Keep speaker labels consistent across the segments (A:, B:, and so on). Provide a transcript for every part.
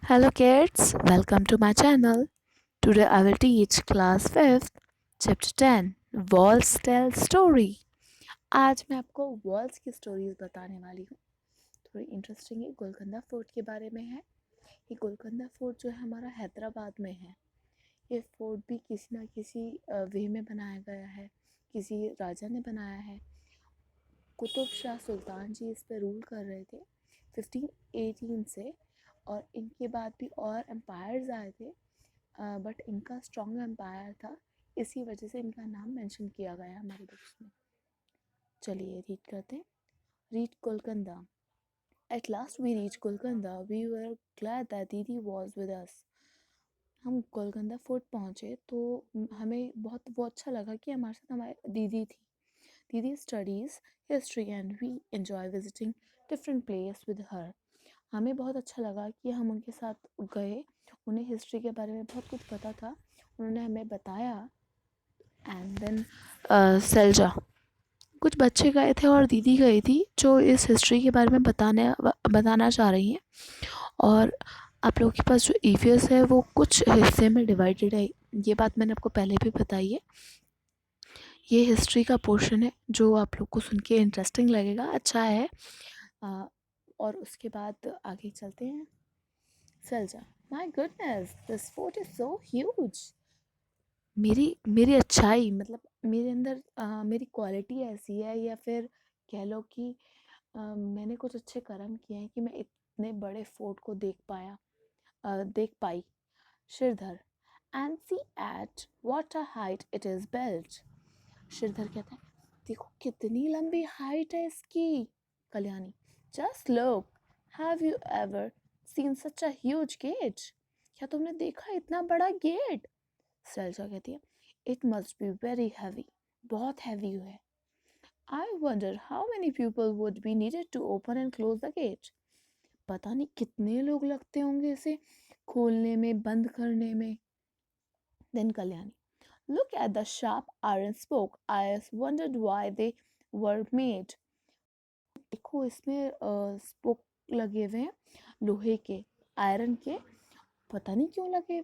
A: Hello kids, welcome to my channel. Today I will teach class 5th chapter 10 Walls Tell Story. आज मैं आपको walls की stories बताने वाली हूँ. थोड़ी इंटरेस्टिंग है. गोलकंदा फोर्ट के बारे में है. ये गोलकंदा फोर्ट जो है हमारा हैदराबाद में है. ये फोर्ट भी किसी ना किसी वे में बनाया गया है. किसी राजा ने बनाया है. कुतुब शाह सुल्तान जी इस पे रूल कर रहे थे 1518 से. और इनके बाद भी और एम्पायर्स आए थे, बट इनका स्ट्रॉन्ग एम्पायर था. इसी वजह से इनका नाम मेंशन किया गया हमारे बुक्स में. चलिए रीड करते हैं. Read Golconda. At last we reach Golconda. We were glad that दीदी वॉज विद अस. हम गोलकंदा फोर्ट पहुँचे तो हमें बहुत वो अच्छा लगा कि हमारे साथ हमारी दीदी थी. दीदी studies history and we enjoy visiting different place with her. हमें बहुत अच्छा लगा कि हम उनके साथ गए. उन्हें हिस्ट्री के बारे में बहुत कुछ पता था. उन्होंने हमें बताया. एंड देन सेल्जा कुछ बच्चे गए थे और दीदी गई थी जो इस हिस्ट्री के बारे में बताना चाह रही हैं. और आप लोगों के पास जो ईवीएस है वो कुछ हिस्से में डिवाइडेड है. ये बात मैंने आपको पहले भी बताई है. ये हिस्ट्री का पोर्शन है जो आप लोग को सुन के इंटरेस्टिंग लगेगा. अच्छा है. और उसके बाद आगे चलते हैं. Selja. My goodness, this fort is so huge. मेरी मेरी अच्छाई मतलब मेरे अंदर मेरी क्वालिटी ऐसी है, या फिर कह लो कि मैंने कुछ अच्छे कर्म किए हैं कि मैं इतने बड़े फोर्ट को देख पाई. Shridhar. And see at what a height it is built. Shridhar कहता है देखो कितनी लंबी हाइट है इसकी. Kalyani. Just look, have you ever seen such a huge gate. क्या तुमने देखा इतना बड़ा गेट. सेल्जा कहती है it must be very heavy. बहुत हैवी है. I wonder how many people would be needed to open and close the gate. पता नहीं कितने लोग लगते होंगे इसे खोलने में बंद करने में. Then Kalyani. Look at the sharp iron spoke. I wondered why they were made. देखो इसमें स्पोक लगे हुए हैं लोहे के, आयरन के. पता नहीं क्यों लगे.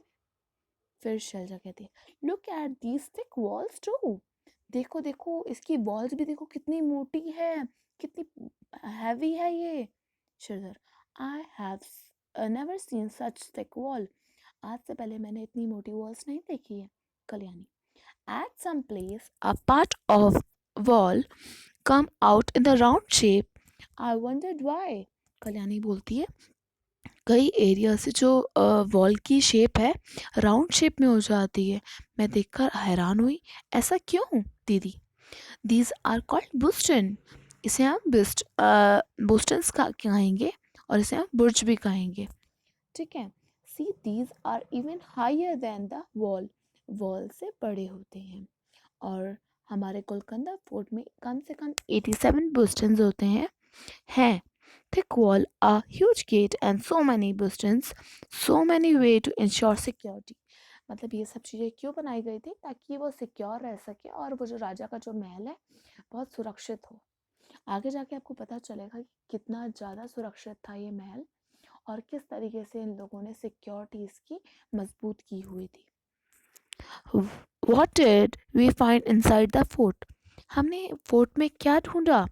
A: फिर शैलजा कहती है look at these thick walls too. देखो देखो इसकी वॉल्स भी देखो कितनी मोटी है, कितनी हैवी है ये. Sridhar. I have never seen such thick wall. आज से पहले मैंने इतनी मोटी वॉल्स नहीं देखी है. Kalyani. At some place, a part of wall come out in the round shape. I wondered why. Kalyani बोलती है कई एरिया से जो वॉल की शेप है राउंड शेप में हो जाती है. मैं देखकर हैरान हुई. ऐसा क्यों दीदी. These are called bastions. इसे हम बुस्टन्स का कहेंगे और इसे हम बुर्ज भी कहेंगे. ठीक है. See these are even higher than the wall. Wall से बड़े होते हैं. और हमारे गोलकंदा फोर्ट में कम से कम 87 बुस्टन्स होते हैं. Thick wall, a huge gate and so many bastions, so many ways to ensure security. मतलब ये सब चीज़ें क्यों बनाई गई थी ताकि वो सिक्योर रह सके और वो जो राजा का जो महल है बहुत सुरक्षित हो. आगे जाके आपको पता चलेगा कि कितना ज़्यादा सुरक्षित था ये महल और किस तरीके से इन लोगों ने सिक्योरिटी इसकी मजबूत की हुई थी. What did we find inside the fort? हमने फोर्ट में क्या ढूंढा.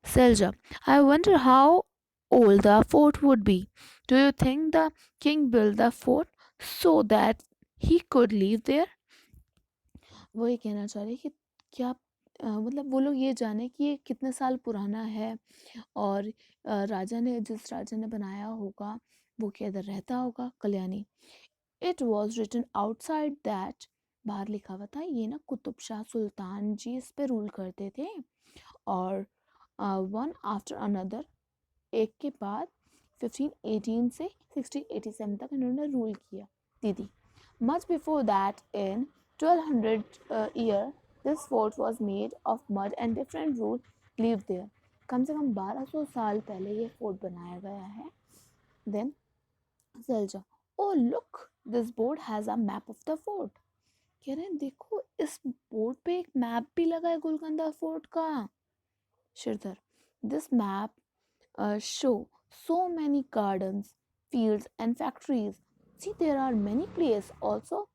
A: Selja. I wonder how old the fort would be. Do you think the king built the fort so that he could live there? वो ये कहना चाह रहे कि क्या मतलब वो लोग ये जाने कि ये कितने साल पुराना है और जिस राजा ने बनाया होगा वो क्या इधर रहता होगा. Kalyani. It was written outside that. बाहर लिखा हुआ था. ये ना कुतुब शाह सुल्तान जी इस पे रूल करते थे और वन आफ्टर अनदर एक के बाद 1518 से 1687 तक इन्होंने रूल किया. दीदी. Much before that in 1200 year this fort was made of mud and different rule live there. कम से कम 1200 साल पहले ये फोर्ट बनाया गया है. Then Selja. Oh look, this board has a map of the fort. कह रहे हैं देखो इस बोर्ड पे एक मैप भी लगा है गोलकंदा फोर्ट का. Sridhar. This map show so many gardens fields and factories. See, there are many places also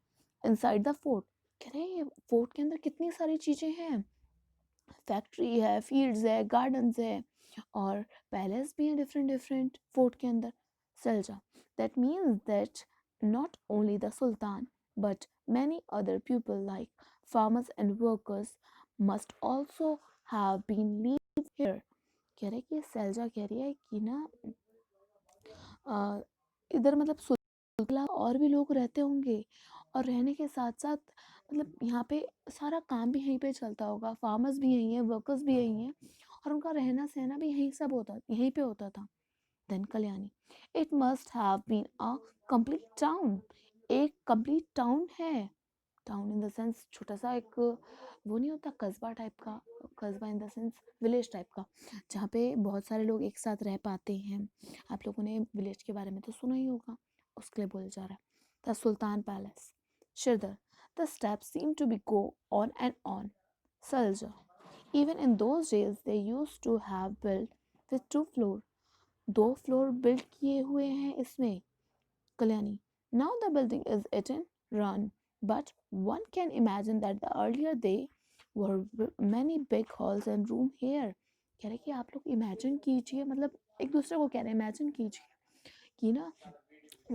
A: inside the fort. कह रहे हैं फोर्ट के अंदर कितनी सारी चीजें हैं, फैक्ट्री है, फील्ड्स है, गार्डन्स है और पैलेस भी हैं डिफरेंट डिफरेंट फोर्ट के अंदर. Selja, that means that not only the sultan but many other people like farmers and workers must also have been lived here. कह रहे कि सैलजा कह रही है कि ना इधर मतलब सुल्तान और भी लोग रहते होंगे और रहने के साथ साथ मतलब यहाँ पे सारा काम भी यहीं पे चलता होगा, फार्मर्स भी यहीं हैं, वर्कर्स भी यहीं हैं और उनका रहना सहना भी यहीं सब होता यहीं पे होता था. Then Kalyani, it must have been a complete town. एक कंप्लीट टाउन है. टाउन इन द सेंस छोटा सा एक वो नहीं होता कस्बा टाइप का, कस्बा इन द सेंस विलेज टाइप का जहाँ पे बहुत सारे लोग एक साथ रह पाते हैं. आप लोगों ने विलेज के बारे में तो सुना ही होगा, उसके लिए बोला जा रहा है. The sultan palace, Shridhar, the steps seem to be go on and on. Salja, even in those days they used to have built with 2 floor, 2 floor build किए हुए हैं इसमें. Kalyani, now the building is eaten, run, but one can imagine that the earlier they were many big halls and room here. कह रहे कि आप लोग imagine कीजिए, मतलब एक दूसरे को कह रहे हैं इमेजिन कीजिए कि ना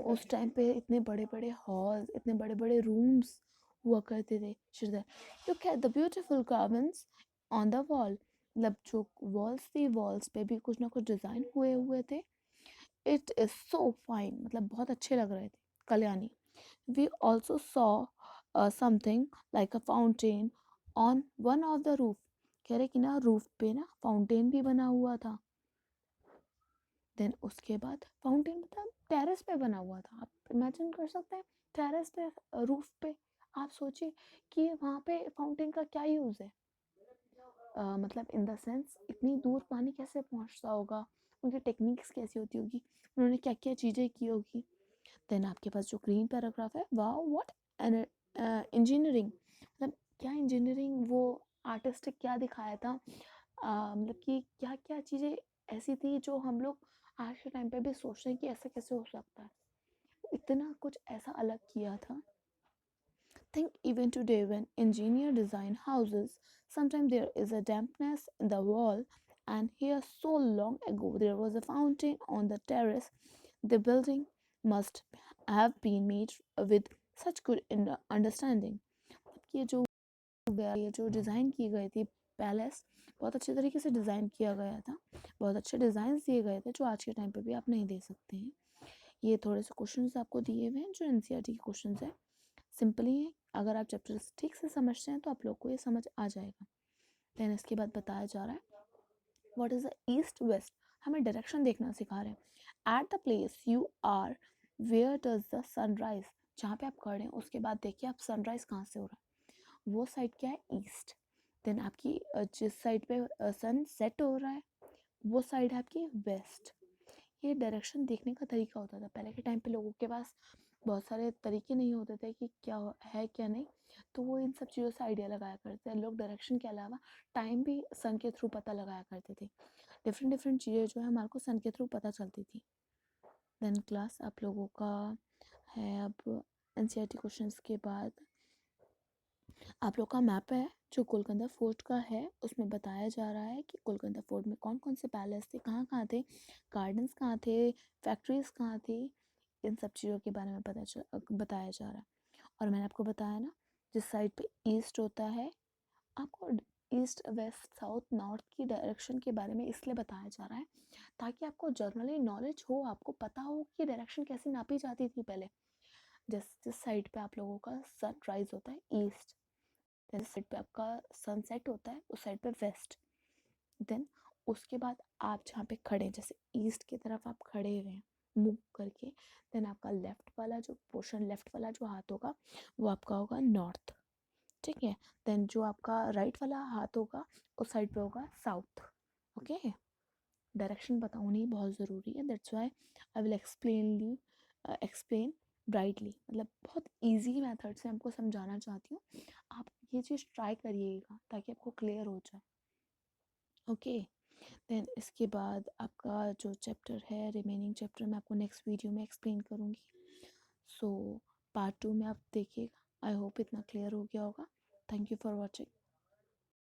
A: उस टाइम पे इतने बड़े बड़े हॉल्स, इतने बड़े बड़े रूम्स हुआ करते थे. Sridhar, look at the beautiful carvings on the wall. मतलब जो वॉल्स थी, वॉल्स पे भी कुछ ना कुछ डिज़ाइन हुए हुए थे. इट इज़ सो फाइन, मतलब बहुत अच्छे लग रहे थे. Kalyani, we also saw something like a fountain on one of the roof. कह रहे कि ना रूफ पे ना फाउंटेन भी बना हुआ था. देन उसके बाद फाउंटेन मतलब टेरेस पे बना हुआ था. आप इमेजिन कर सकते हैं टेरेस पे, रूफ पे. आप सोचिए कि वहाँ पे फाउंटेन का क्या यूज़ है. मतलब इन द सेंस इतनी दूर पानी कैसे पहुँचता होगा, उनकी टेक्निक्स कैसी होती होगी, उन्होंने क्या क्या चीज़ें की होगी. देन आपके पास जो ग्रीन पैराग्राफ है, वाओ व्हाट एन इंजीनियरिंग, मतलब क्या इंजीनियरिंग, वो आर्टिस्टिक क्या दिखाया था. मतलब कि क्या क्या चीज़ें ऐसी थी जो हम लोग आज के टाइम पे भी सोच रहे हैं कि ऐसा कैसे हो सकता है. इतना कुछ ऐसा अलग किया था. Think even today when engineer design houses, sometimes there is a dampness in the wall, and here so long ago there was a fountain on the terrace. The building must have been made with such good understanding. ये जो design की गई थी palace, बहुत अच्छे तरीके से design किया गया था. बहुत अच्छे डिज़ाइन दिए गए थे जो आज के टाइम पे भी आप नहीं दे सकते हैं. ये थोड़े से क्वेश्चंस आपको दिए हुए हैं जो एनसीईआरटी के क्वेश्चंस हैं. सिंपली है, अगर आप चैप्टर ठीक से समझते हैं तो आप लोग को ये समझ आ जाएगा. देन इसके बाद बताया जा रहा है what is the east west. हमें डायरेक्शन देखना सिखा रहे हैं. At the place you are, where does the sunrise. जहाँ पे आप खड़े हैं उसके बाद देखिए आप सनराइज कहाँ से हो रहा है. वो साइड क्या है, ईस्ट. देन आपकी जिस साइड पे सन सेट हो रहा है वो साइड है आपकी वेस्ट. ये डायरेक्शन देखने का तरीका होता था पहले के टाइम पे. लोगों के पास बहुत सारे तरीके नहीं होते थे कि क्या है क्या नहीं, तो वो इन सब चीज़ों से आइडिया लगाया करते थे. लोग डायरेक्शन के अलावा टाइम भी सन के थ्रू पता लगाया करते थे. डिफरेंट डिफरेंट चीज़ें जो है हमारे को सन के थ्रू पता चलती थी. देन क्लास आप लोगों का है अब एनसीईआरटी क्वेश्चंस के बाद आप लोग का मैप है जो गोलकुंडा फोर्ट का है. उसमें बताया जा रहा है कि गोलकुंडा फोर्ट में कौन कौन से पैलेस थे, कहाँ कहाँ थे, गार्डन्स कहाँ थे, फैक्ट्रीज कहाँ थी. इन सब चीज़ों के बारे में बताया जा रहा है. और मैंने आपको बताया ना जिस साइड पे ईस्ट होता है, आपको ईस्ट वेस्ट साउथ नॉर्थ की डायरेक्शन के बारे में इसलिए बताया जा रहा है ताकि आपको जनरली नॉलेज हो, आपको पता हो कि डायरेक्शन कैसे नापी जाती थी पहले. जिस जिस साइड पे आप लोगों का सनराइज होता है ईस्ट, जिस साइड पे आपका सनसेट होता है उस साइड पे वेस्ट. देन उसके बाद आप जहाँ पे खड़े हैं, जैसे ईस्ट की तरफ आप खड़े हुए हैं मूव करके, देन आपका लेफ्ट वाला जो पोर्शन, लेफ्ट वाला जो हाथ होगा वो आपका होगा नॉर्थ. ठीक है. देन जो आपका राइट वाला हाथ होगा उस साइड पे होगा साउथ. ओके. डायरेक्शन बताऊँ नहीं बहुत ज़रूरी है, that's why I will explain brightly. मतलब बहुत इजी मेथड से हमको समझाना चाहती हूँ. आप ये चीज़ ट्राई करिएगा ताकि आपको क्लियर हो जाए. ओके. देन इसके बाद आपका जो चैप्टर है, रिमेनिंग चैप्टर मैं आपको नेक्स्ट वीडियो में एक्सप्लेन करूँगी। सो पार्ट 2 में आप देखिएगा। आई होप इतना क्लियर हो गया होगा। Thank you for watching.